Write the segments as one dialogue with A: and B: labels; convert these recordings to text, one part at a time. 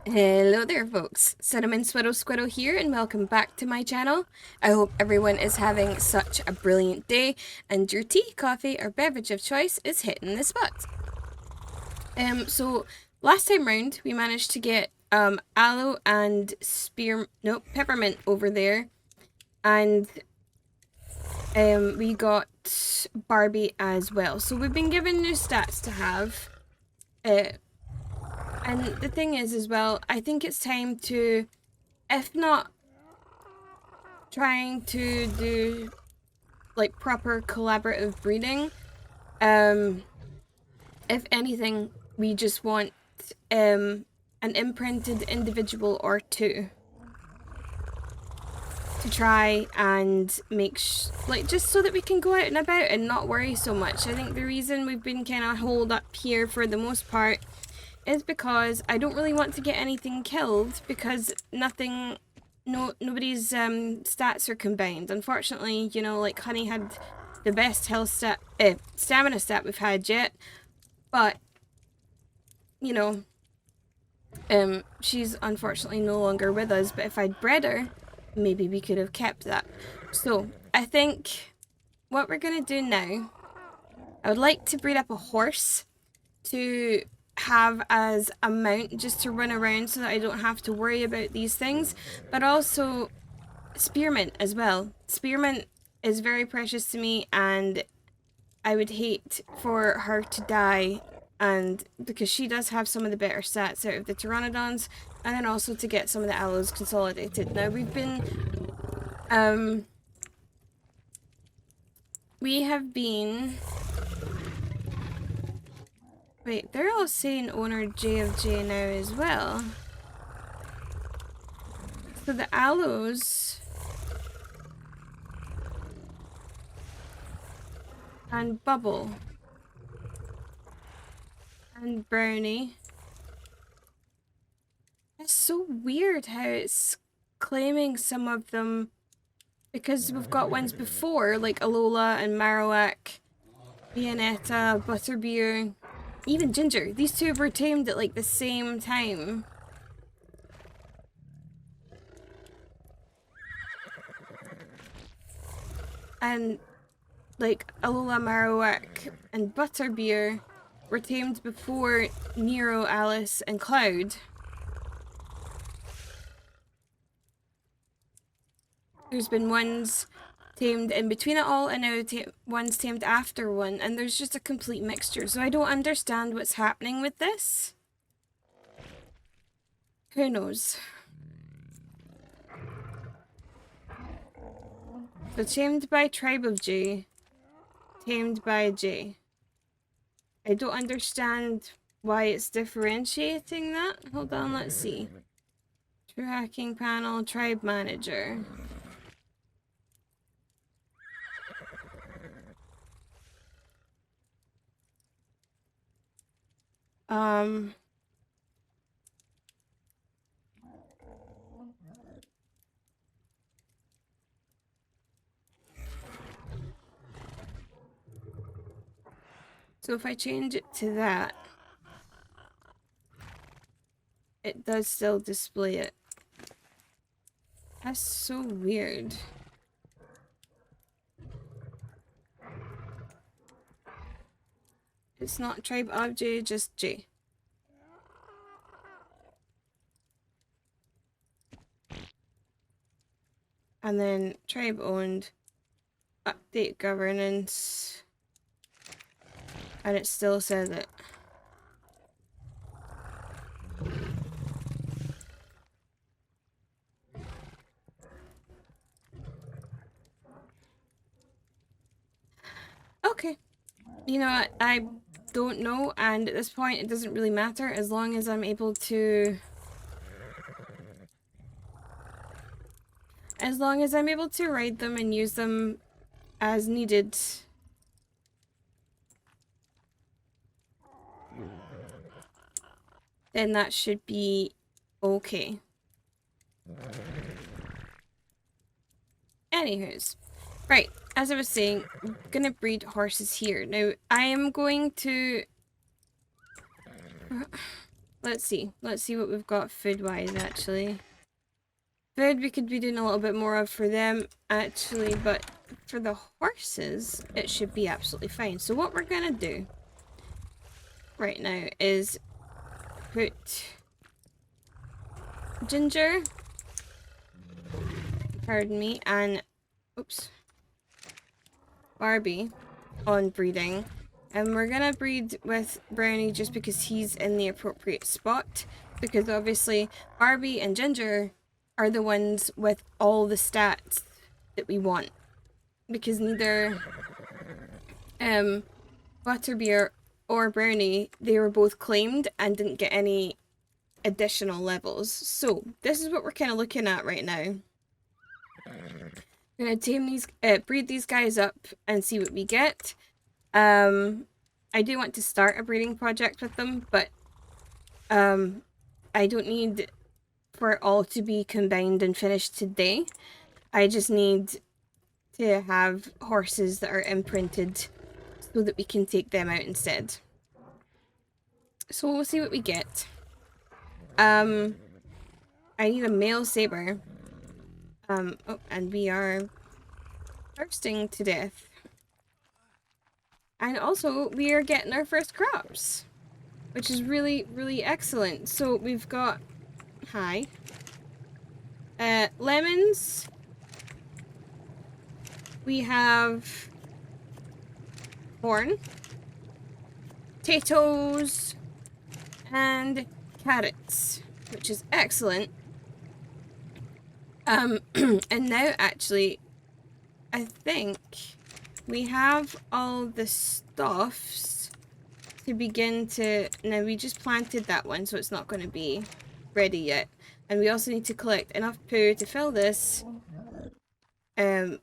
A: Hello there folks, Cinnamon Swiddle Squiddle here and welcome back to my channel. I hope everyone is having such a brilliant day and your tea, coffee or beverage of choice is hitting the spot. So last time round we managed to get aloe and peppermint over there, and we got Barbie as well. So we've been given new stats to have. And the thing is as well, I think it's time to, if not trying to do like proper collaborative breeding, if anything, we just want an imprinted individual or two to try and make just so that we can go out and about and not worry so much. I think the reason we've been kind of holed up here for the most part is because I don't really want to get anything killed because nobody's stats are combined. Unfortunately, you know, like Honey had the best stamina stat we've had yet, but you know, she's unfortunately no longer with us. But if I'd bred her, maybe we could have kept that. So I think what we're gonna do now, I would like to breed up a horse to have as a mount just to run around so that I don't have to worry about these things, but also spearmint as well. Spearmint is very precious to me and I would hate for her to die, and because she does have some of the better stats out of the pteranodons, and then also to get some of the aloes consolidated. Now we have been wait, they're all saying owner J of J now as well. So the aloes and Bubble and Brownie. It's so weird how it's claiming some of them, because we've got ones before like Alola and Marowak, Vianetta, Butterbeer, even Ginger. These two were tamed at like the same time. And like Alola, Marowak, and Butterbeer were tamed before Nero, Alice, and Cloud. There's been ones tamed in between it all, and now one's tamed after one, and there's just a complete mixture. So I don't understand what's happening with this. Who knows? So tamed by Tribe of J, tamed by J. I don't understand why it's differentiating that. Hold on, let's see. Tracking panel, tribe manager. So if I change it to that, it does still display it. That's so weird. It's not tribe of J, just J. And then tribe owned, update governance, and it still says it. Okay. You know what? I don't know, and at this point it doesn't really matter as long as I'm able to ride them and use them as needed. Then that should be okay. Anywho's, right, as I was saying, I'm gonna breed horses here. Now, I am going to... let's see. Let's see what we've got food-wise, actually. Food we could be doing a little bit more of for them, actually, but for the horses, it should be absolutely fine. So what we're gonna do right now is put Ginger, pardon me, and, oops, Barbie on breeding. And we're gonna breed with Brownie just because he's in the appropriate spot. Because obviously Barbie and Ginger are the ones with all the stats that we want. Because neither Butterbeer or Brownie, they were both claimed and didn't get any additional levels. So this is what we're kind of looking at right now. We're gonna tame these, breed these guys up and see what we get. I do want to start a breeding project with them, but I don't need for it all to be combined and finished today. I just need to have horses that are imprinted so that we can take them out instead. So we'll see what we get. I need a male saber. Oh, and we are thirsting to death. And also, we are getting our first crops, which is really, really excellent. So we've got, lemons. We have corn, potatoes, and carrots, which is excellent. And now actually, I think we have all the stuffs to begin to... Now, we just planted that one, so it's not going to be ready yet. And we also need to collect enough poo to fill this as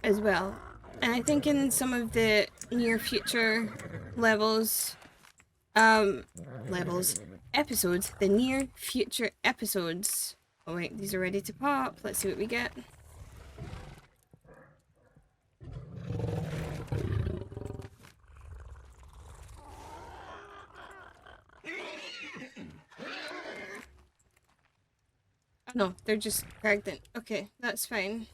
A: well. And I think in some of the near future episodes, the near future episodes... Oh wait, these are ready to pop. Let's see what we get. Oh no, they're just pregnant. Okay, that's fine.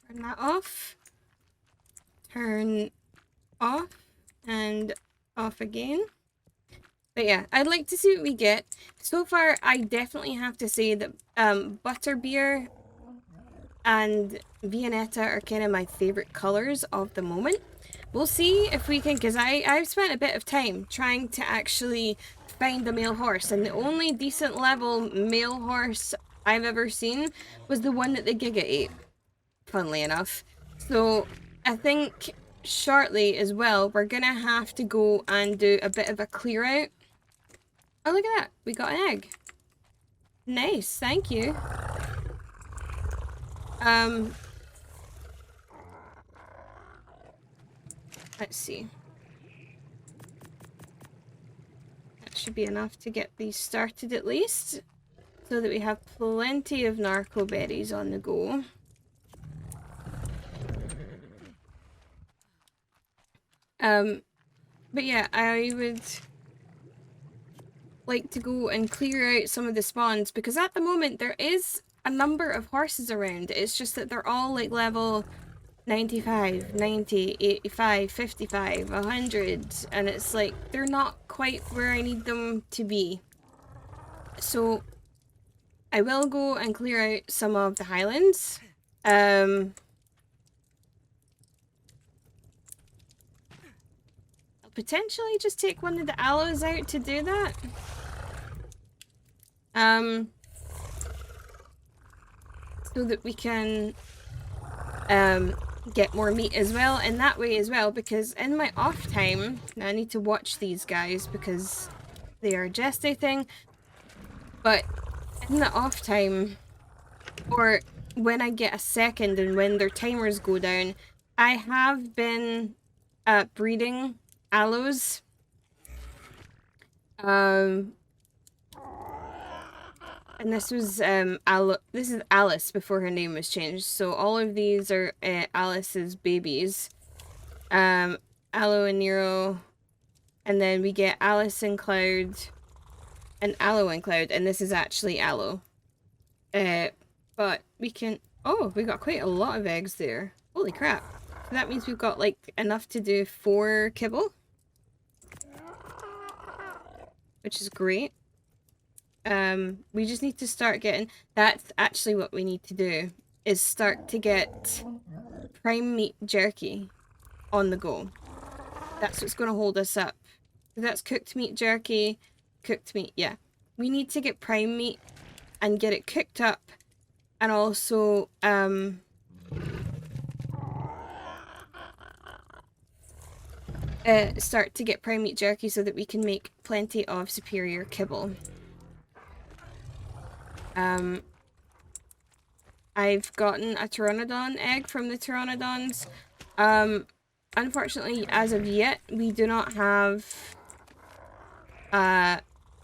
A: Turn that off. Turn off. And off again. But yeah, I'd like to see what we get. So far, I definitely have to say that Butterbeer and Viennetta are kind of my favorite colors of the moment. We'll see if we can, because I've spent a bit of time trying to actually find a male horse, and the only decent level male horse I've ever seen was the one that the Giga ate, funnily enough. So I think shortly as well, we're gonna have to go and do a bit of a clear out. Oh, look at that. We got an egg. Nice. Thank you. Let's see. That should be enough to get these started at least, so that we have plenty of narco berries on the go. But yeah, I would like to go and clear out some of the spawns, because at the moment there is a number of horses around. It's just that they're all like level 95, 90, 85, 55, 100, and it's like they're not quite where I need them to be. So I will go and clear out some of the Highlands. Potentially just take one of the aloes out to do that. So that we can get more meat as well in that way as well, because in my off time, now I need to watch these guys because they are gestating, but in the off time, or when I get a second and when their timers go down, I have been breeding aloes. And this was this is Alice before her name was changed. So all of these are Alice's babies. Aloe and Nero And then we get Alison Cloud and Aloe and Cloud, and this is actually Aloe. But we can... Oh, we got quite a lot of eggs there. Holy crap. So that means we've got, like, enough to do 4 kibble. Which is great. We just need to start getting... That's actually what we need to do, is start to get prime meat jerky on the go. That's what's going to hold us up. That's cooked meat jerky, cooked meat, yeah. We need to get prime meat and get it cooked up, and also start to get prime meat jerky so that we can make plenty of superior kibble. I've gotten a pteranodon egg from the pteranodons. Unfortunately, as of yet, we do not have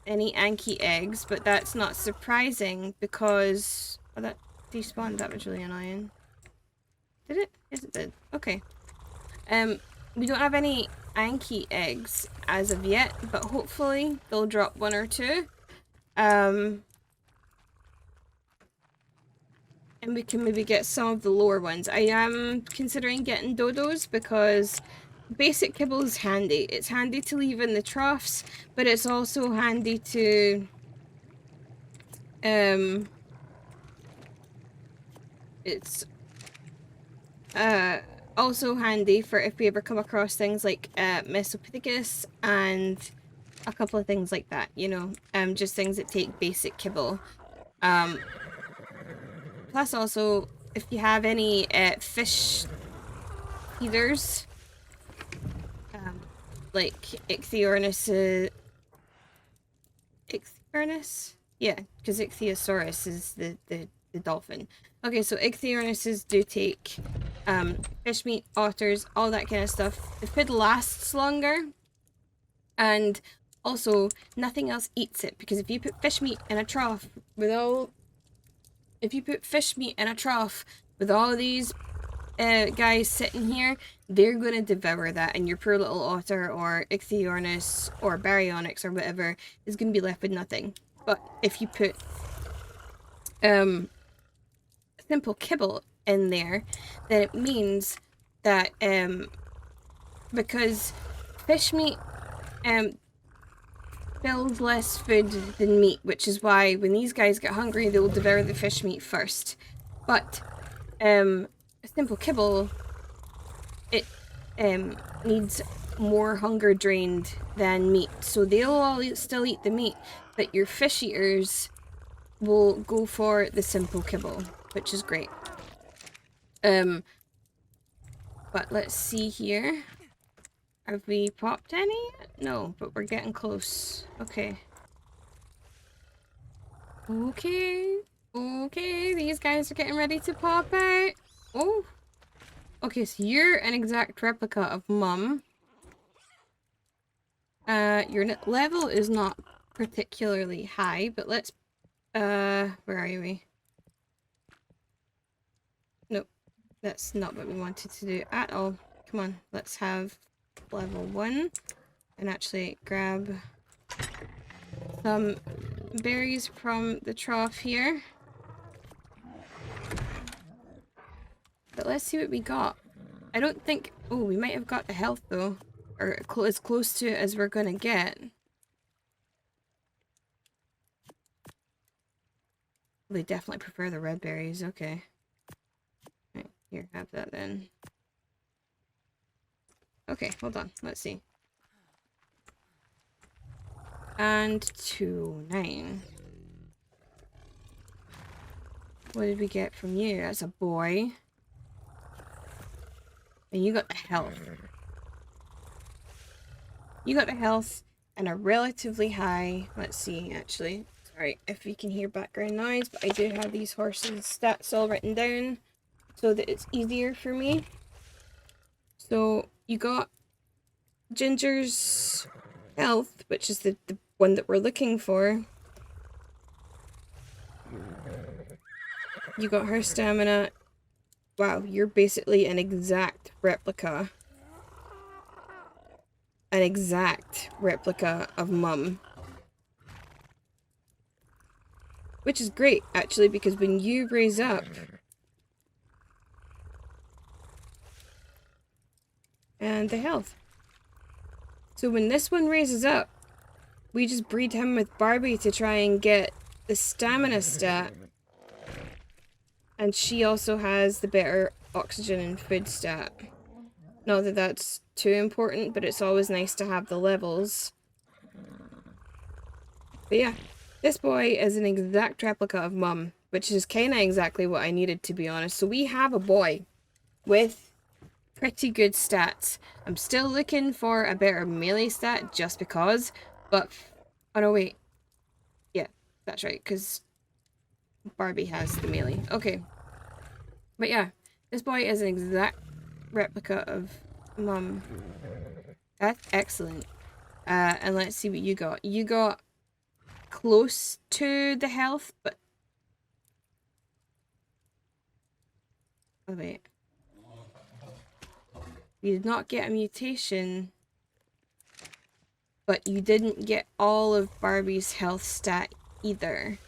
A: any Anki eggs, but that's not surprising because... Oh, that despawned. That was really annoying. Did it? Yes, it did. Okay. We don't have any Anki eggs as of yet, but hopefully they'll drop 1 or 2. And we can maybe get some of the lower ones. I am considering getting dodos because basic kibble is handy. It's handy to leave in the troughs, but it's also handy to it's also handy for if we ever come across things like Mesopithecus and a couple of things like that, you know, just things that take basic kibble. Plus also, if you have any fish feeders, like Ichthyornis, yeah, because Ichthyosaurus is the dolphin. Okay, so Ichthyornises do take fish meat, otters, all that kind of stuff. The food lasts longer, and also nothing else eats it, because if you put fish meat in a trough with all these guys sitting here, they're gonna devour that, and your poor little otter or Ichthyornis or Baryonyx or whatever is gonna be left with nothing. But if you put simple kibble in there, then it means that because fish meat builds less food than meat, which is why when these guys get hungry, they will devour the fish meat first. But simple kibble, it needs more hunger drained than meat, so they'll all still eat the meat, but your fish eaters will go for the simple kibble, which is great. But let's see here. Have we popped any yet? No, but we're getting close. Okay. Okay, these guys are getting ready to pop out. Oh, okay, so you're an exact replica of Mum. Your level is not particularly high, but let's, where are we? Nope, that's not what we wanted to do at all. Come on, let's have level 1 and actually grab some berries from the trough here. But let's see what we got. I don't think... Oh, we might have got the health though. Or as close to it as we're gonna get. They definitely prefer the red berries. Okay. Right, here, have that then. Okay, hold on. Let's see. And 2-9. What did we get from you? That's a boy. And you got the health. You got the health and a relatively high... Let's see, actually. Sorry if you can hear background noise, but I do have these horses' stats all written down so that it's easier for me. So, you got Ginger's health, which is the one that we're looking for. You got her stamina. Wow, you're basically an exact replica. an exact replica of Mum. Which is great, actually, because when you raise up... And the health. So when this one raises up, we just breed him with Barbie to try and get the stamina stat. And she also has the better oxygen and food stat. Not that that's too important, but it's always nice to have the levels. But yeah, this boy is an exact replica of Mum, which is kind of exactly what I needed, to be honest. So we have a boy with pretty good stats. I'm still looking for a better melee stat just because, but... Oh no, wait. Yeah, that's right, because Barbie has the melee. Okay. But yeah, this boy is an exact replica of Mum. That's excellent. And let's see what you got. You got close to the health, but... Oh, wait. You did not get a mutation, but you didn't get all of Barbie's health stat either.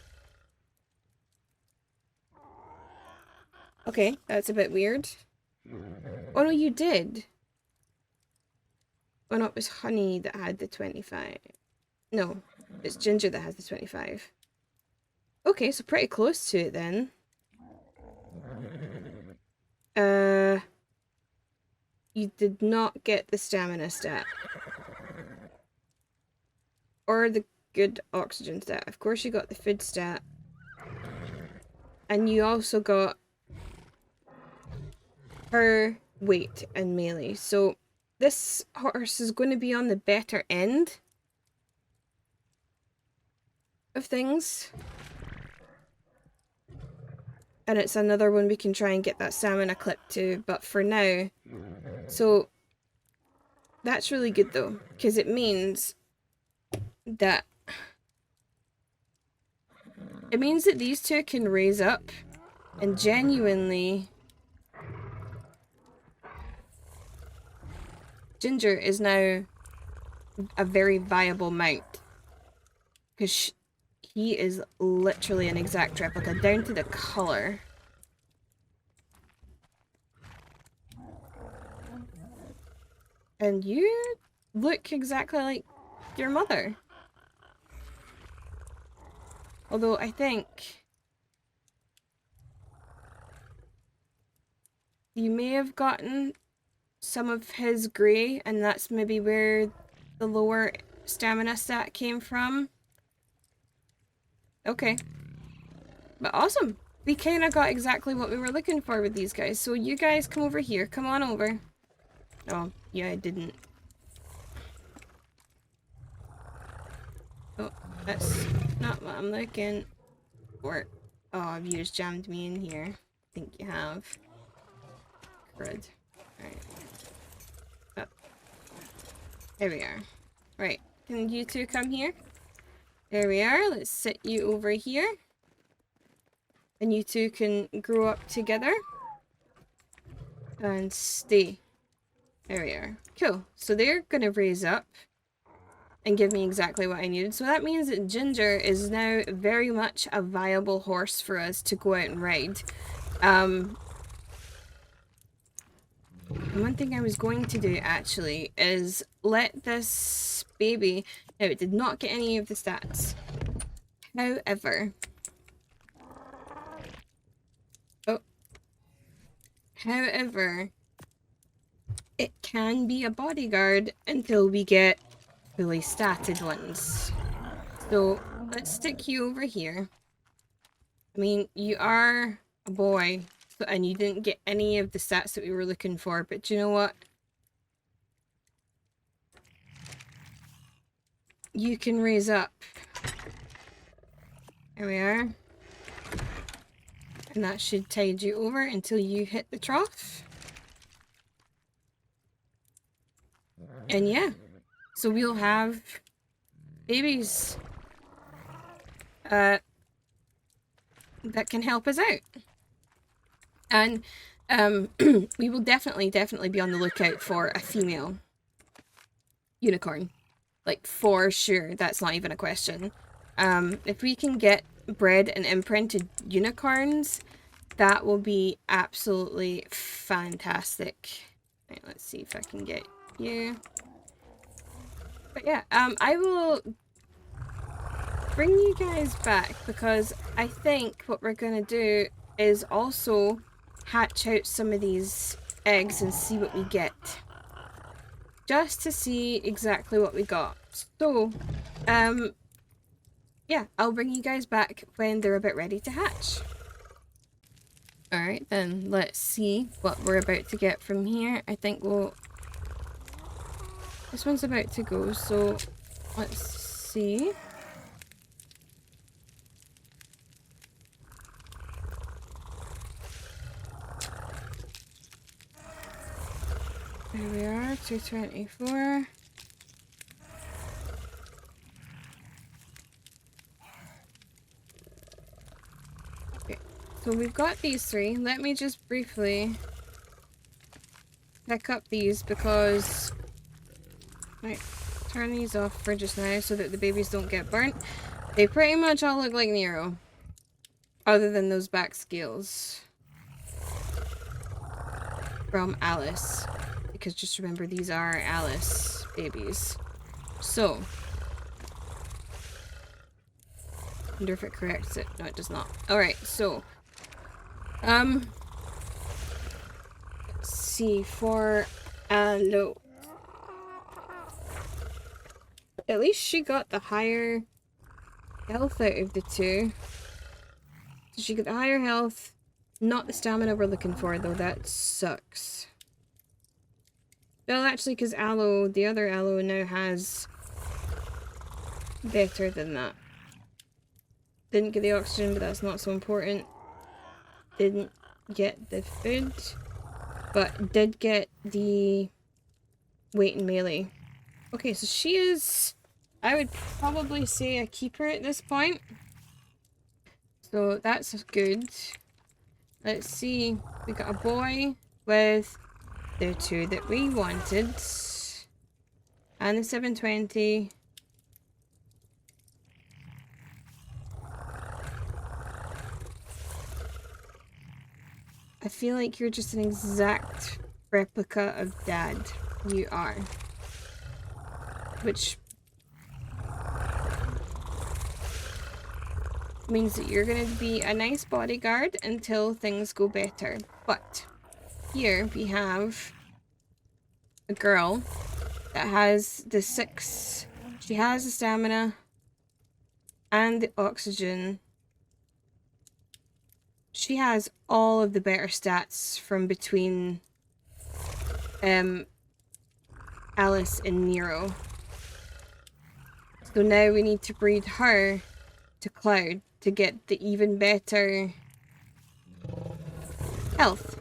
A: Okay, that's a bit weird. Oh no, you did. Oh no, it was Honey that had the 25. No, it's Ginger that has the 25. Okay, so pretty close to it then. You did not get the stamina stat. Or the good oxygen stat. Of course you got the food stat. And you also got her weight and melee. So this horse is going to be on the better end of things. And it's another one we can try and get that stamina clip to, but for now... So, that's really good though, because it means that... It means that these two can raise up and genuinely... Ginger is now a very viable mount. Because he is literally an exact replica, down to the colour. And you look exactly like your mother. Although I think you may have gotten some of his grey, and that's maybe where the lower stamina stat came from. Okay. But awesome. We kind of got exactly what we were looking for with these guys. So you guys come over here. Come on over. Oh, yeah, I didn't. Oh, that's not what I'm looking for. Oh, you just jammed me in here. I think you have. Crud. Alright. Oh. There we are. Right. Can you two come here? There we are. Let's sit you over here. And you two can grow up together. And stay. There we are. Cool. So they're going to raise up and give me exactly what I needed. So that means that Ginger is now very much a viable horse for us to go out and ride. One thing I was going to do actually is let this baby... Now, it did not get any of the stats. However... However, it can be a bodyguard until we get fully statted ones. So, let's stick you over here. I mean, you are a boy, and you didn't get any of the stats that we were looking for, but do you know what? You can raise up. There we are. And that should tide you over until you hit the trough. And yeah, so we'll have babies that can help us out. And we will definitely be on the lookout for a female. unicorn. Like, for sure, that's not even a question. If we can get bred and imprinted unicorns, that will be absolutely fantastic. Right, let's see if I can get you. But yeah, I will bring you guys back because I think what we're gonna do is also hatch out some of these eggs and see what we get. Just to see exactly what we got. So, yeah, I'll bring you guys back when they're a bit ready to hatch. Alright then, let's see what we're about to get from here. I think we'll... This one's about to go, so let's see. There we are, 224. Okay, so we've got these three. Let me just briefly pick up these because... Right, turn these off for just now so that the babies don't get burnt. They pretty much all look like Nero. Other than those back scales. From Alice. Because just remember, these are Alice babies. So. Wonder if it corrects it. No, it does not. Alright, so. Let's see. For no. At least she got the higher health out of the two. So she got the higher health. Not the stamina we're looking for, though. That sucks. Well, actually, because Aloe, the other Aloe now has better than that. Didn't get the oxygen, but that's not so important. Didn't get the food, but did get the weight and melee. Okay, so she is, I would probably say, a keeper at this point. So that's good. Let's see. We got a boy with the two that we wanted. And the 720. I feel like you're just an exact replica of Dad. You are. Which means that you're going to be a nice bodyguard until things go better. But here we have a girl that has the 6. She has the stamina and the oxygen. She has all of the better stats from between Alice and Nero. So now we need to breed her to Cloud to get the even better health.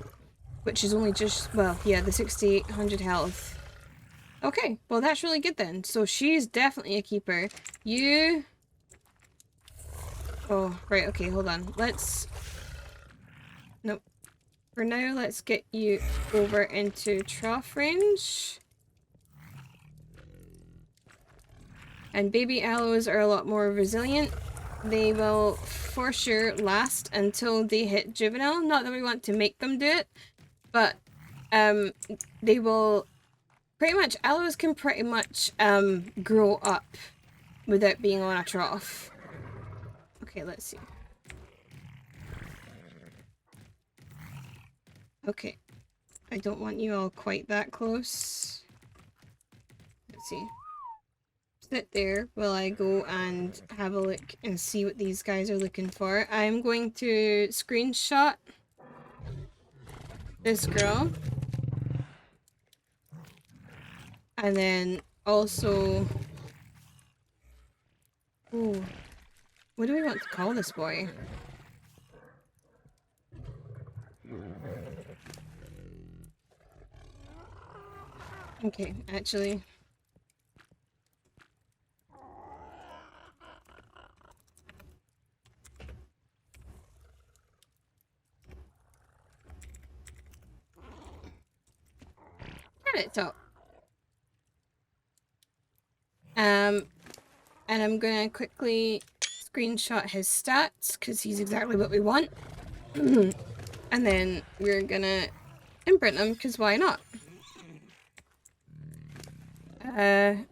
A: Which is only just, well, yeah, the 6,800 health. Okay, well that's really good then. So she's definitely a keeper. You... Oh, right, okay, hold on. Let's... Nope. For now, let's get you over into trough range. And baby aloes are a lot more resilient. They will for sure last until they hit juvenile. Not that we want to make them do it, but they will pretty much, aloes can pretty much grow up without being on a trough. Okay, let's see. Okay, I don't want you all quite that close. Let's see. Sit there while I go and have a look and see what these guys are looking for. I'm going to screenshot this girl. And then also... Ooh. What do we want to call this boy? Okay, actually... At it top. And I'm gonna quickly screenshot his stats because he's exactly what we want. And then we're gonna imprint him because why not? And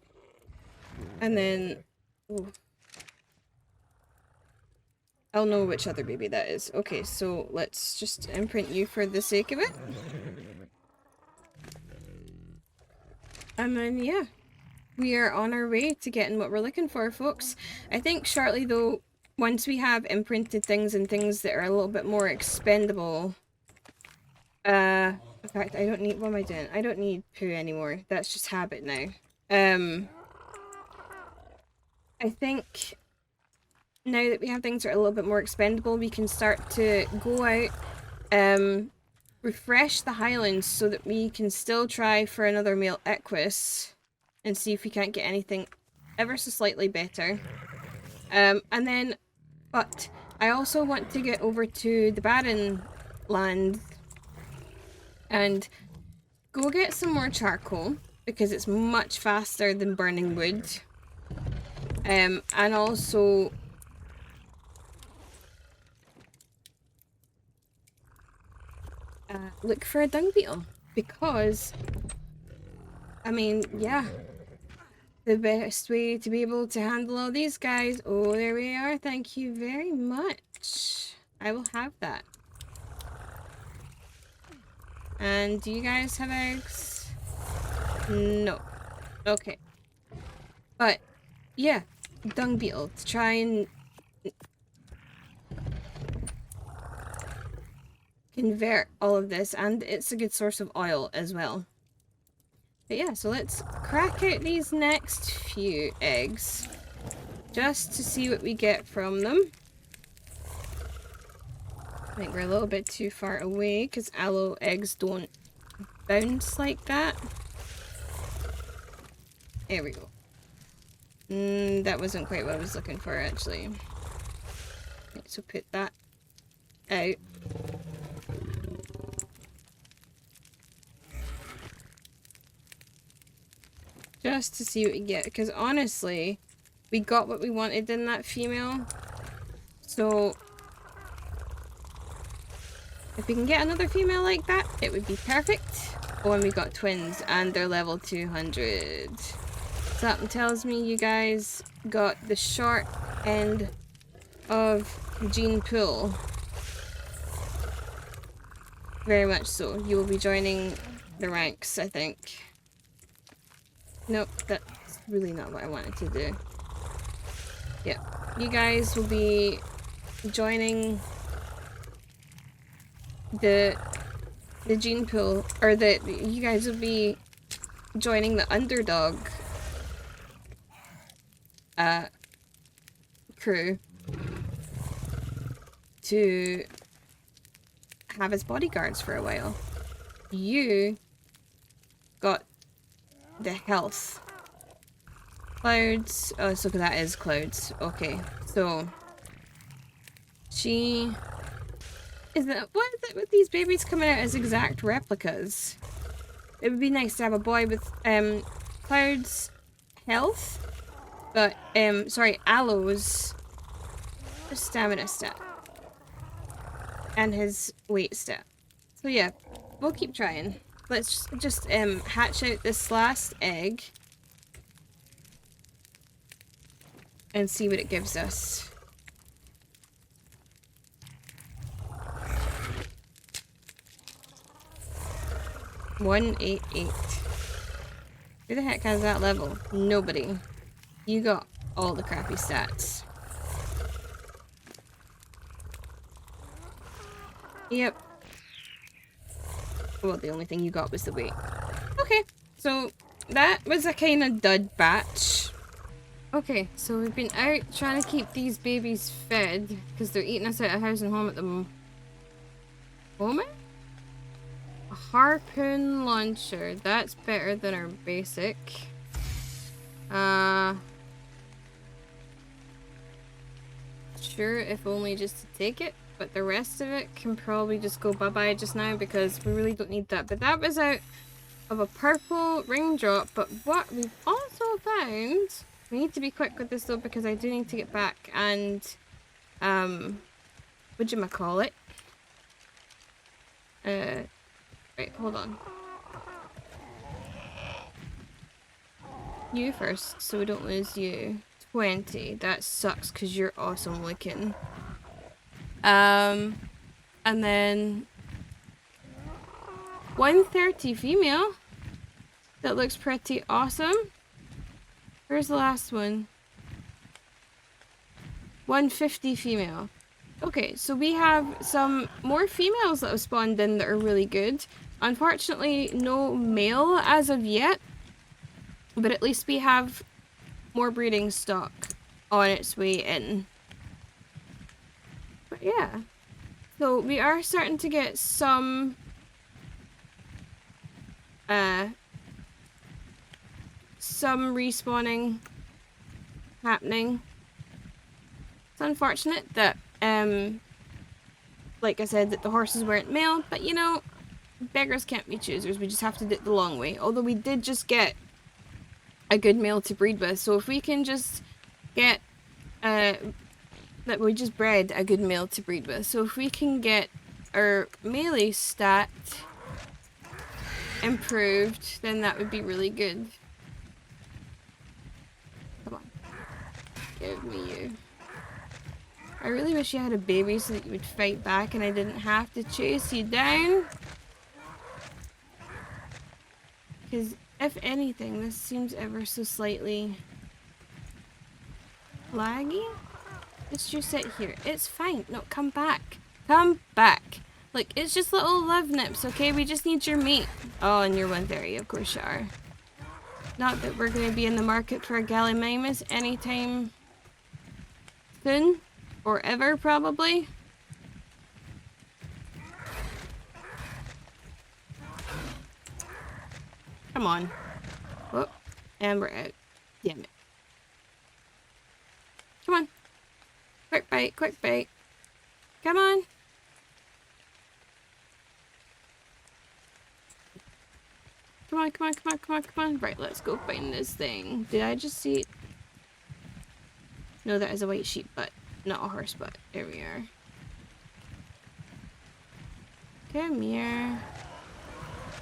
A: then ooh, I'll know which other baby that is. Okay, so let's just imprint you for the sake of it. And then yeah, we are on our way to getting what we're looking for, folks. I think shortly though, once we have imprinted things and things that are a little bit more expendable, in fact, I don't need, what am I doing? I don't need poo anymore. That's just habit now. I think now that we have things that are a little bit more expendable, we can start to go out, refresh the Highlands so that we can still try for another male Equus and see if we can't get anything ever so slightly better. And then, but I also want to get over to the barren land and go get some more charcoal because it's much faster than burning wood. And also look for a dung beetle because, I mean, yeah, the best way to be able to handle all these guys. Oh, there we are. Thank you very much. I will have that. And do you guys have eggs? No. Okay. But, yeah, dung beetle to try and convert all of this, and it's a good source of oil as well. But yeah, so let's crack out these next few eggs just to see what we get from them. I think we're a little bit too far away because aloe eggs don't bounce like that. There we go. That wasn't quite what I was looking for actually. Okay, so put that out. Just to see what we get, because honestly, we got what we wanted in that female. So, if we can get another female like that, it would be perfect. Oh, and we got twins, and they're level 200. Something tells me you guys got the short end of the gene pool. Very much so. You will be joining the ranks, I think. Nope, that's really not what I wanted to do. Yeah, you guys will be joining the gene pool, or you guys will be joining the underdog crew to have as bodyguards for a while. You got the health. Clouds. Oh, so that is Clouds. Okay, so she is that. What is it with these babies coming out as exact replicas? It would be nice to have a boy with Clouds' health, but sorry, Aloe's stamina stat and his weight stat. So yeah, we'll keep trying. Let's just hatch out this last egg and see what it gives us. $188. Who the heck has that level? Nobody. You got all the crappy stats. Yep. Well, the only thing you got was the weight. Okay, so that was a kind of dud batch. Okay, so we've been out trying to keep these babies fed because they're eating us out of house and home at the moment. A harpoon launcher. That's better than our basic. Sure, if only just to take it. But the rest of it can probably just go bye-bye just now because we really don't need that. But that was out of a purple ring drop. But what we've also found We need to be quick with this though, because I do need to get back and, whatchamacallit? Right, hold on. You first, so we don't lose you. 20. That sucks, because you're awesome looking. And then 130 female. That looks pretty awesome. Where's the last one? 150 female. Okay, so we have some more females that have spawned in that are really good. Unfortunately, no male as of yet. But at least we have more breeding stock on its way in. But yeah. So we are starting to get some respawning happening. It's unfortunate that like I said, that the horses weren't male, but you know, beggars can't be choosers. We just have to do it the long way. Although we did just get a good male to breed with, so if we can just get that we just bred a good male to breed with, so if we can get our melee stat improved, then that would be really good. Come on, give me you. I really wish you had a baby so that you would fight back and I didn't have to chase you down. Because if anything, this seems ever so slightly laggy. Let's just sit here. It's fine. No, come back. Come back. Like, it's just little love nips, okay? We just need your meat. Oh, and you're 130, of course you are. Not that we're going to be in the market for a Gallimimus anytime soon. Or ever, probably. Come on. Oh, and we're out. Damn it. Come on. Quick bite, quick bite. Come on. Come on, come on, come on, come on, come on. Right, let's go find this thing. Did I just see it? No, that is a white sheep butt, not a horse butt. There we are. Come here.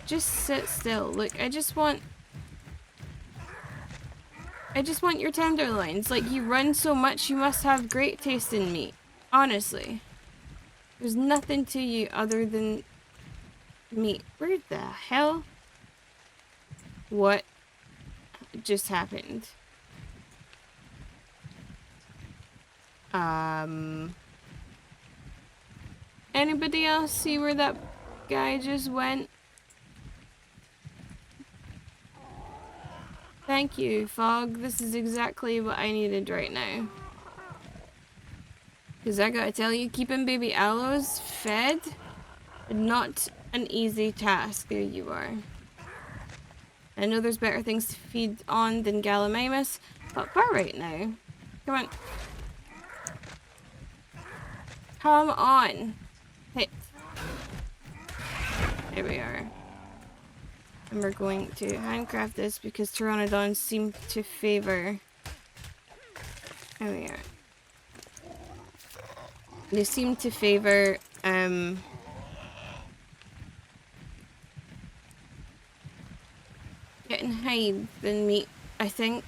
A: Just sit still. Look, I just want your tenderloins. Like, you run so much, you must have great taste in meat. Honestly. There's nothing to you other than meat. Where the hell? What just happened? Anybody else see where that guy just went? Thank you, Fog. This is exactly what I needed right now. Because I gotta tell you, keeping baby aloes fed, not an easy task. There you are. I know there's better things to feed on than Gallimimus, but for right now, come on. Come on. Hit. There we are. And we're going to handcraft this because pteranodons seem to favor... There we are. They seem to favor, getting hide than meat, I think.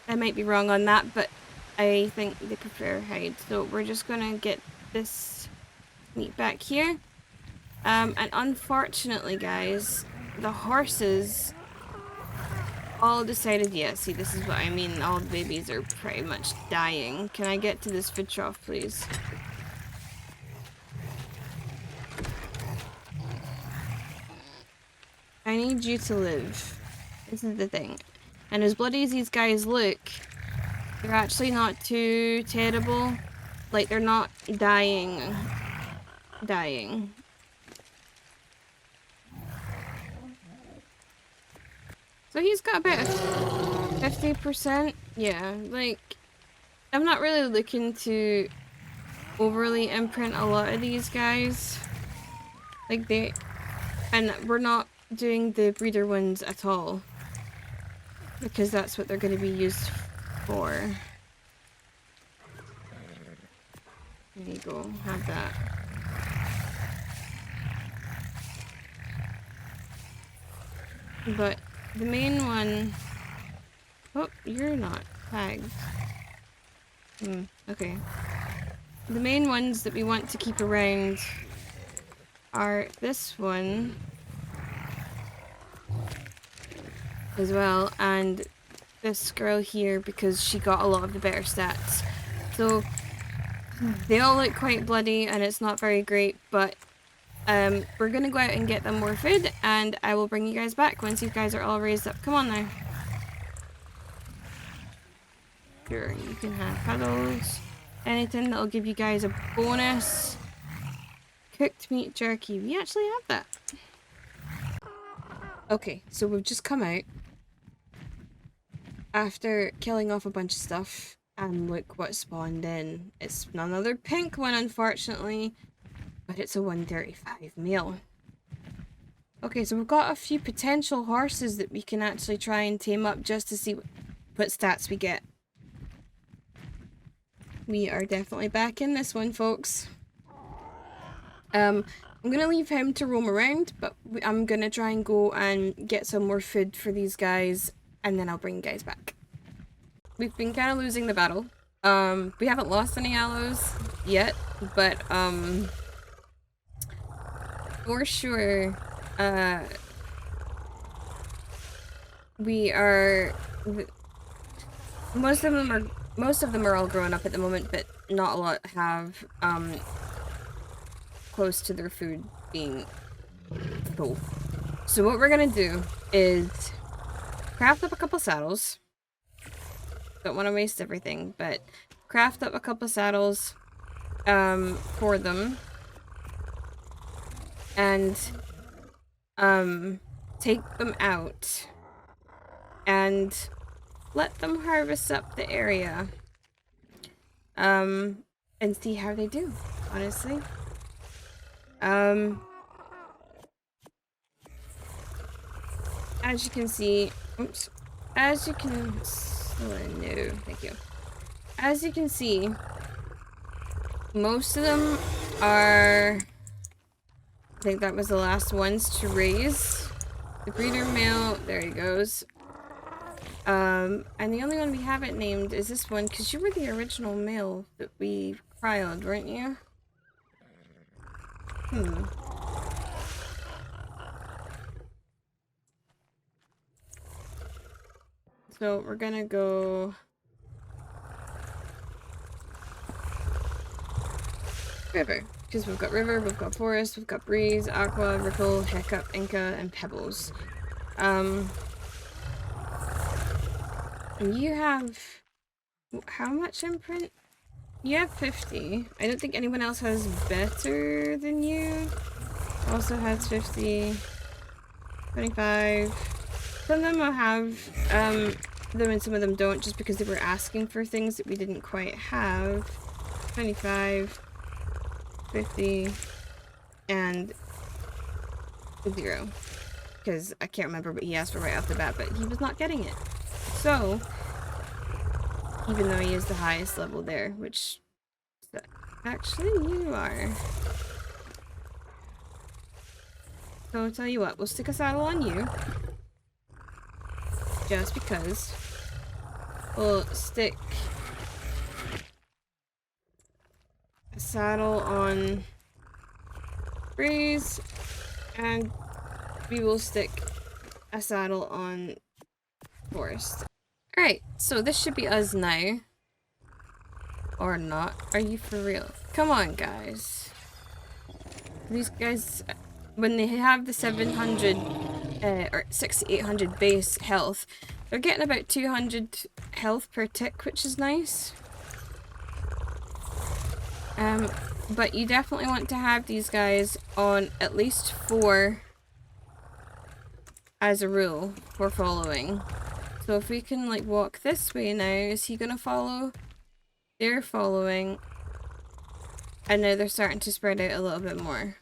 A: I might be wrong on that, but I think they prefer hide. So we're just gonna get this meat back here. And unfortunately, guys, the horses all decided, yeah, see, this is what I mean. All the babies are pretty much dying. Can I get to this food trough, please? I need you to live. This is the thing. And as bloody as these guys look, they're actually not too terrible. Like, they're not dying. So he's got about 50%. Yeah, like, I'm not really looking to overly imprint a lot of these guys. Like, and we're not doing the breeder ones at all. Because that's what they're going to be used 4. There you go, have that. But the main one... Oh, you're not tagged. Okay. The main ones that we want to keep around are this one as well, and this girl here, because she got a lot of the better stats. So they all look quite bloody and it's not very great, but we're gonna go out and get them more food, and I will bring you guys back once you guys are all raised up. Come on now. Sure, you can have puddles. Anything that'll give you guys a bonus. Cooked meat jerky. We actually have that. Okay, so we've just come out after killing off a bunch of stuff, and look what spawned in. It's another pink one, unfortunately, but it's a 135 male. Okay, so we've got a few potential horses that we can actually try and tame up just to see what stats we get. We are definitely back in this one, folks. I'm gonna leave him to roam around, but I'm gonna try and go and get some more food for these guys, and then I'll bring you guys back. We've been kind of losing the battle. We haven't lost any aloes yet, but for sure, we are. Most of them are all grown up at the moment, but not a lot have close to their food being full. So what we're gonna do is craft up a couple saddles. Don't want to waste everything, but craft up a couple saddles for them, and take them out and let them harvest up the area and see how they do, honestly. As you can see, oops, as you can, oh no, thank you. As you can see, most of them are, I think that was the last ones to raise. The breeder male, there he goes. And the only one we haven't named is this one, because you were the original male that we cryoed, weren't you? So we're gonna go river, because we've got river, we've got forest, we've got breeze, aqua, ripple, hiccup, inca, and pebbles. And you have how much imprint? You have 50. I don't think anyone else has better than you. Also has 50, 25. Some of them will have them and some of them don't, just because they were asking for things that we didn't quite have. 25, 50, and 0. Because I can't remember what he asked for right off the bat, but he was not getting it. So, even though he is the highest level there, which actually you are. So I'll tell you what, we'll stick a saddle on you. Just because. We'll stick a saddle on Breeze, and we will stick a saddle on Forest. Alright, so this should be us now. Or not. Are you for real? Come on, guys. These guys, when they have the 700 or 600 to 800 base health, they're getting about 200 health per tick, which is nice. But you definitely want to have these guys on at least 4 as a rule for following. So if we can like walk this way now, is he gonna follow? They're following. And now they're starting to spread out a little bit more.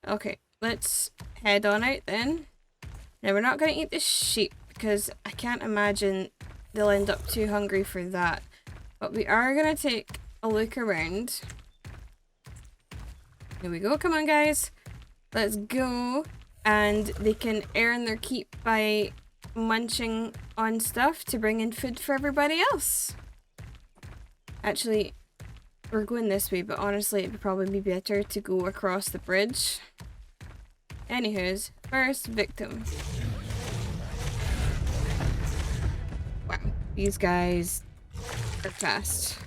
A: Okay, let's head on out then. Now we're not gonna eat this sheep because I can't imagine they'll end up too hungry for that. But we are gonna take a look around. Here we go, come on guys. Let's go. And they can earn their keep by munching on stuff to bring in food for everybody else. Actually, we're going this way, but honestly it would probably be better to go across the bridge. Anywho's, first victim. Wow, these guys are fast.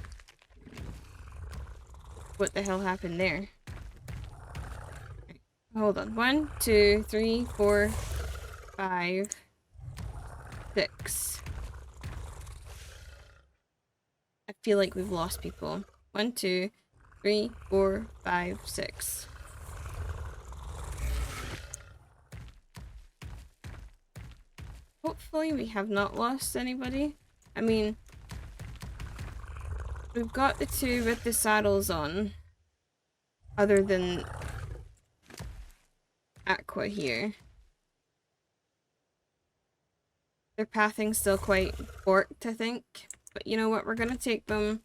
A: What the hell happened there? Hold on. 1, 2, 3, 4, 5, 6. I feel like we've lost people. 1, 2, 3, 4, 5, 6. Hopefully we have not lost anybody. I mean, we've got the two with the saddles on. Other than Aqua here. Their pathing's still quite forked, I think. But you know what? We're gonna take them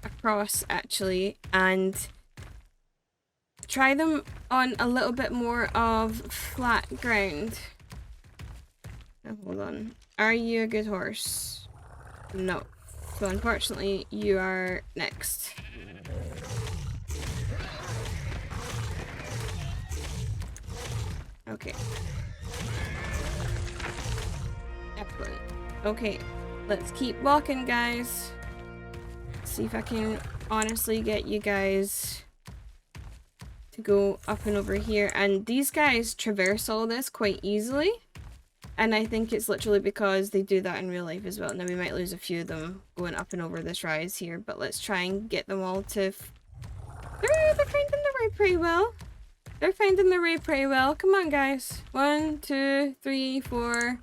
A: across, actually, and try them on a little bit more of flat ground. Oh, hold on. Are you a good horse? No. So unfortunately, you are next. Okay. Excellent. Okay, let's keep walking, guys. See if I can honestly get you guys to go up and over here. And these guys traverse all this quite easily. And I think it's literally because they do that in real life as well. Now we might lose a few of them going up and over this rise here, but let's try and get them all to... They're finding the way pretty well. They're finding their way pretty well. Come on, guys. 1, 2, 3, 4,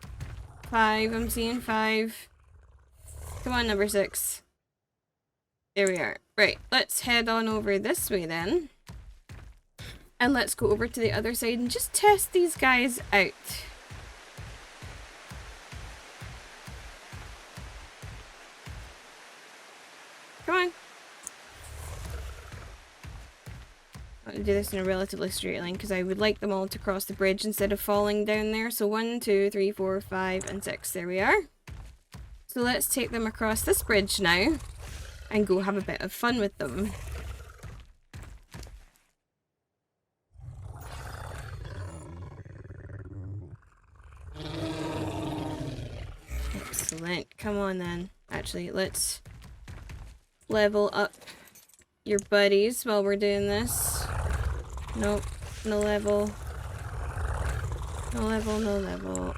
A: 5. I'm seeing 5. Come on, number 6. There we are. Right, let's head on over this way then. And let's go over to the other side and just test these guys out. Come on. I'm going to do this in a relatively straight line because I would like them all to cross the bridge instead of falling down there. So 1, 2, 3, 4, 5, and 6. There we are. So let's take them across this bridge now and go have a bit of fun with them. Excellent. Come on then. Actually, let's level up your buddies while we're doing this. Nope. No level. No level, no level.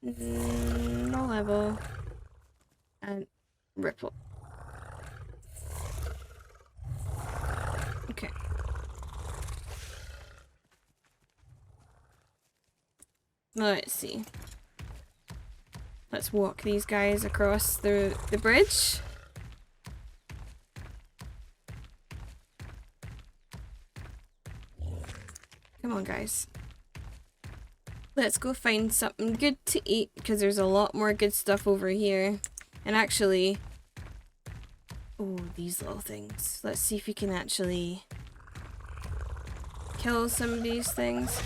A: No level. And ripple. Okay. Let's see. Let's walk these guys across the bridge. Come on, guys. Let's go find something good to eat because there's a lot more good stuff over here. And actually... Oh, these little things. Let's see if we can actually kill some of these things.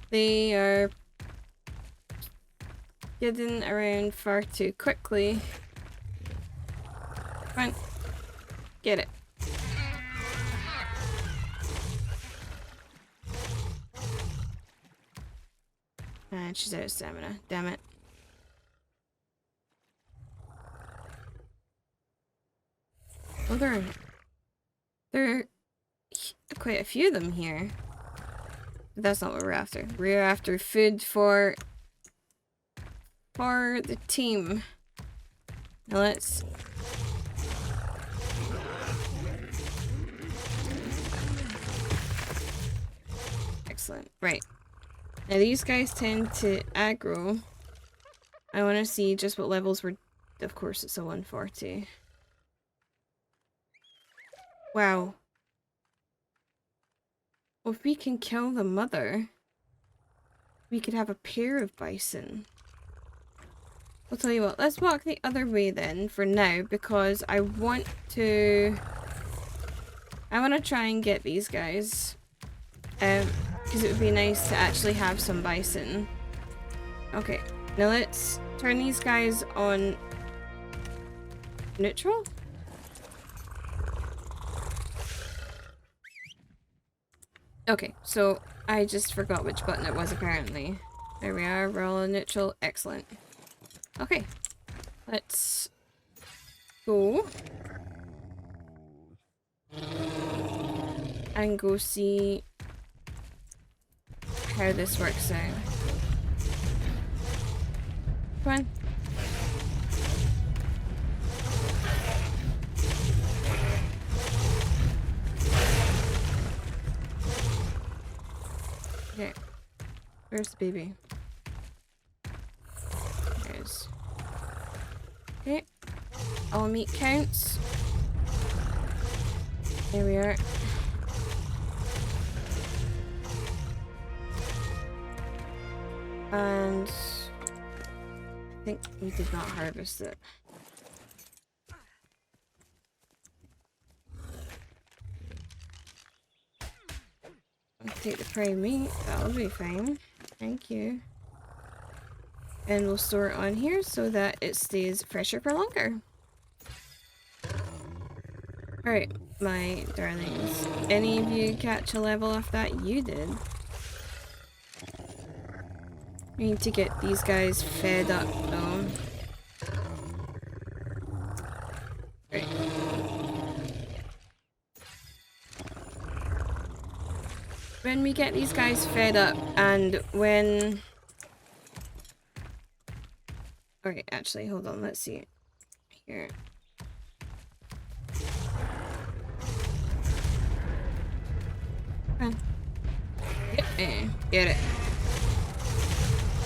A: They are getting around far too quickly. Come on. Get it. And she's out of stamina. Damn it. Oh, there are quite a few of them here. But that's not what we're after. We're after food for the team. Now let's... Excellent. Right. Now these guys tend to aggro. I want to see just what levels we're... Of course it's a 140. Wow. Well, if we can kill the mother, we could have a pair of bison. I'll tell you what, let's walk the other way then for now, because I want to try and get these guys. Because it would be nice to actually have some bison. Okay, now let's turn these guys on neutral. Okay, so I just forgot which button it was apparently. There we are, we're all on neutral. Excellent. Okay, let's go and go see how this works out. Come on. Okay, where's the baby? There's. Okay, all meat counts. There we are. And I think we did not harvest it. I'll take the prime meat, that'll be fine. Thank you. And we'll store it on here so that it stays fresher for longer. Alright, my darlings. Any of you catch a level off that? You did. We need to get these guys fed up though. Right. When we get these guys fed up and when... Okay, actually, hold on, let's see. Here. Come on. Yep, get it.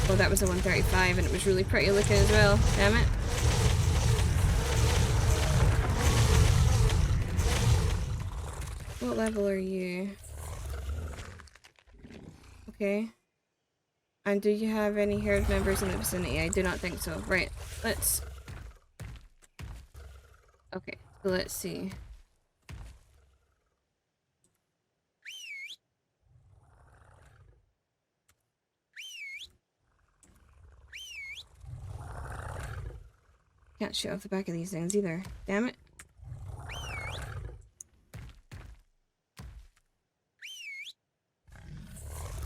A: Oh, that was a 135 and it was really pretty looking as well. Damn it. What level are you? Okay. And do you have any herd members in the vicinity? I do not think so. Right, let's... Okay, so let's see. Can't shoot off the back of these things either. Damn it.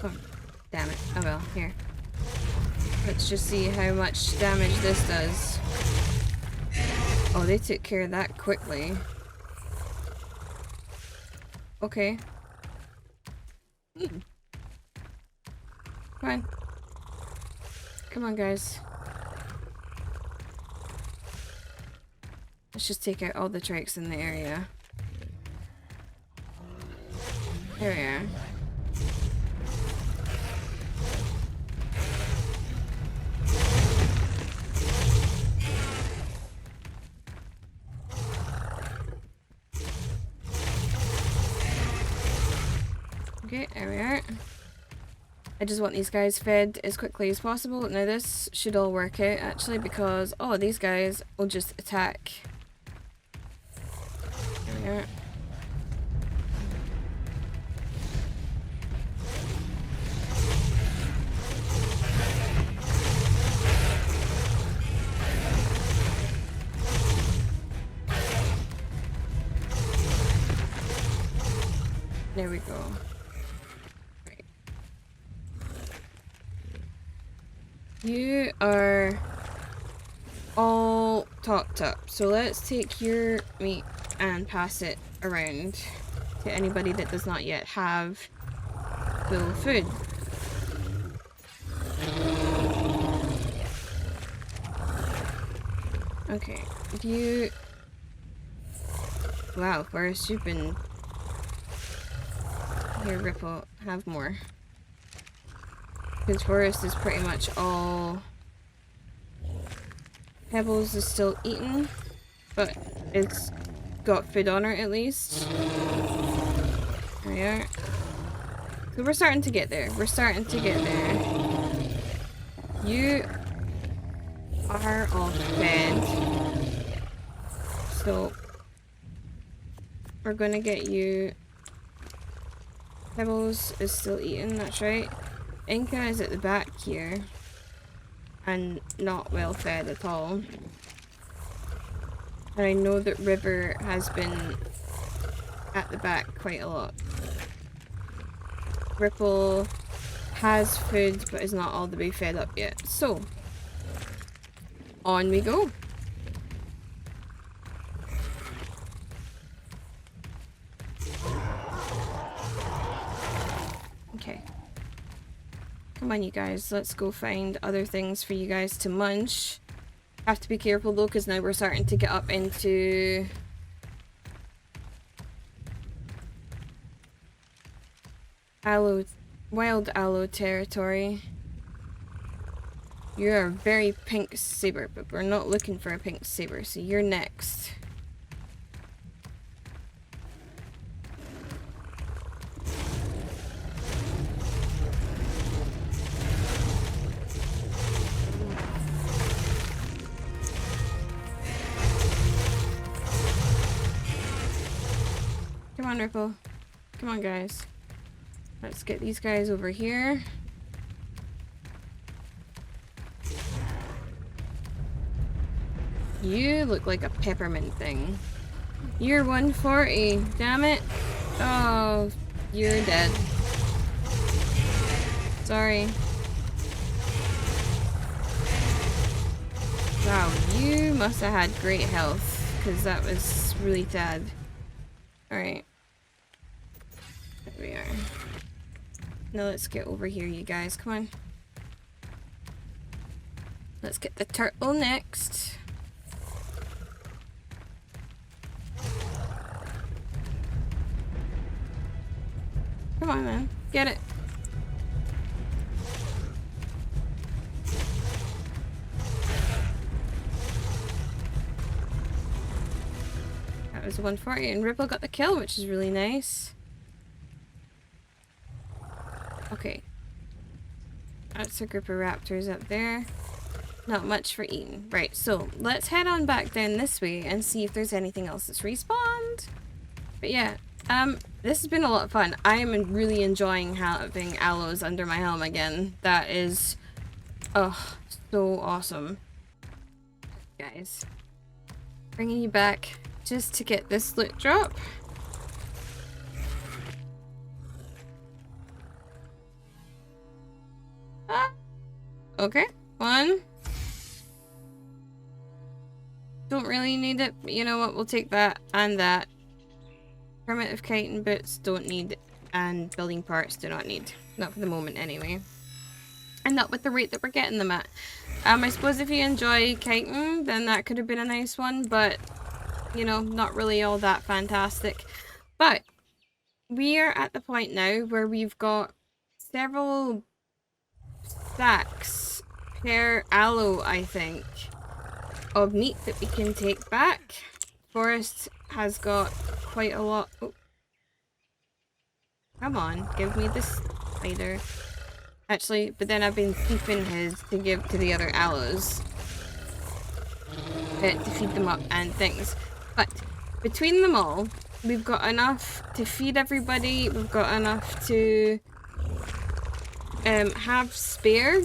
A: Oh, damn it. Oh well, here. Let's just see how much damage this does. Oh, they took care of that quickly. Okay. Come on. Come on, guys. Let's just take out all the trikes in the area. There we are. Okay, there we are. I just want these guys fed as quickly as possible. Now this should all work out actually because all of these guys will just attack. There we are. There we go. Right. You are all topped up, so let's take your meat and pass it around to anybody that does not yet have full food. Okay, if you... Wow, Forrest, you've been... Here, Ripple, have more. Because Forest is pretty much all... Pebbles is still eaten, but it's got food on her at least. There we are. So we're starting to get there. We're starting to get there. You are all fed. So we're gonna get you. Pebbles is still eating, that's right. Inca is at the back here. And not well fed at all. And I know that River has been at the back quite a lot. Ripple has food but is not all the way fed up yet. So, on we go. Okay. Come on, you guys. Let's go find other things for you guys to munch. Have to be careful though, because now we're starting to get up into wild aloe territory. You're a very pink saber, but we're not looking for a pink saber, so you're next. Come on, Ripple. Come on, guys. Let's get these guys over here. You look like a peppermint thing. You're 140. Damn it. Oh, you're dead. Sorry. Wow, you must have had great health, because that was really sad. Alright. There we are. Now let's get over here, you guys. Come on. Let's get the turtle next. Come on, man. Get it. That was 140, and Ripple got the kill, which is really nice. Okay. That's a group of raptors up there. Not much for eating. Right, so let's head on back down this way and see if there's anything else that's respawned. But yeah, this has been a lot of fun. I am really enjoying having aloes under my helm again. That is, oh, so awesome. Guys, bringing you back just to get this loot drop. Okay, one. Don't really need it, but you know what, we'll take that and that. Primitive chitin boots don't need, and building parts do not need. Not for the moment anyway. And not with the rate that we're getting them at. I suppose if you enjoy chitin, then that could have been a nice one, but you know, not really all that fantastic. But we are at the point now where we've got several stacks per aloe, I think, of meat that we can take back. Forest has got quite a lot. Oh. Come on, give me this spider. Actually, but then I've been keeping his to give to the other aloes. To feed them up and things. But between them all, we've got enough to feed everybody. We've got enough to have spare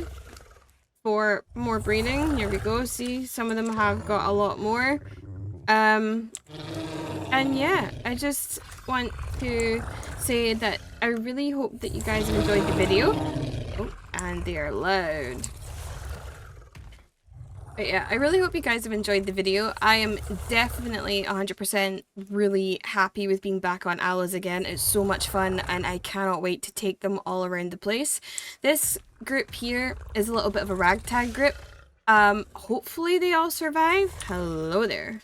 A: for more breeding. Here we go. See, some of them have got a lot more. And yeah, I just want to say that I really hope that you guys have enjoyed the video. Oh, and they are loud. But yeah, I really hope you guys have enjoyed the video. I am definitely 100% really happy with being back on aloes again. It's so much fun and I cannot wait to take them all around the place. This group here is a little bit of a ragtag group. Hopefully they all survive. Hello there.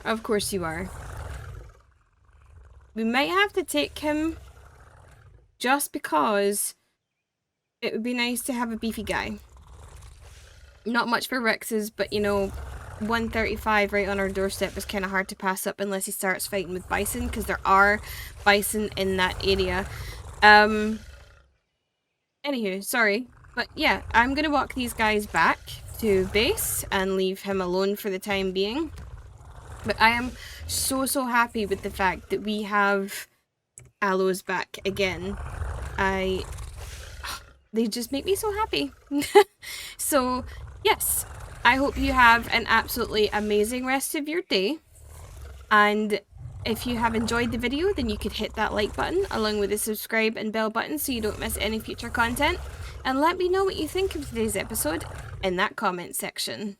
A: Of course you are. We might have to take him just because it would be nice to have a beefy guy. Not much for Rexes, but you know, 135 right on our doorstep is kind of hard to pass up unless he starts fighting with bison, because there are bison in that area. Anywho, sorry. But yeah, I'm going to walk these guys back to base and leave him alone for the time being. But I am so happy with the fact that we have aloes back again. They just make me so happy. So, yes, I hope you have an absolutely amazing rest of your day. And if you have enjoyed the video, then you could hit that like button along with the subscribe and bell button so you don't miss any future content. And let me know what you think of today's episode in that comment section.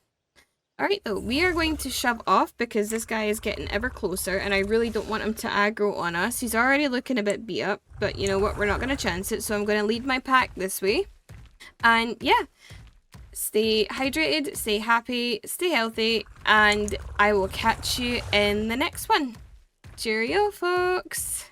A: Alright though, we are going to shove off because this guy is getting ever closer and I really don't want him to aggro on us. He's already looking a bit beat up, but you know what, we're not going to chance it, so I'm going to lead my pack this way. And yeah, stay hydrated, stay happy, stay healthy, and I will catch you in the next one. Cheerio, folks!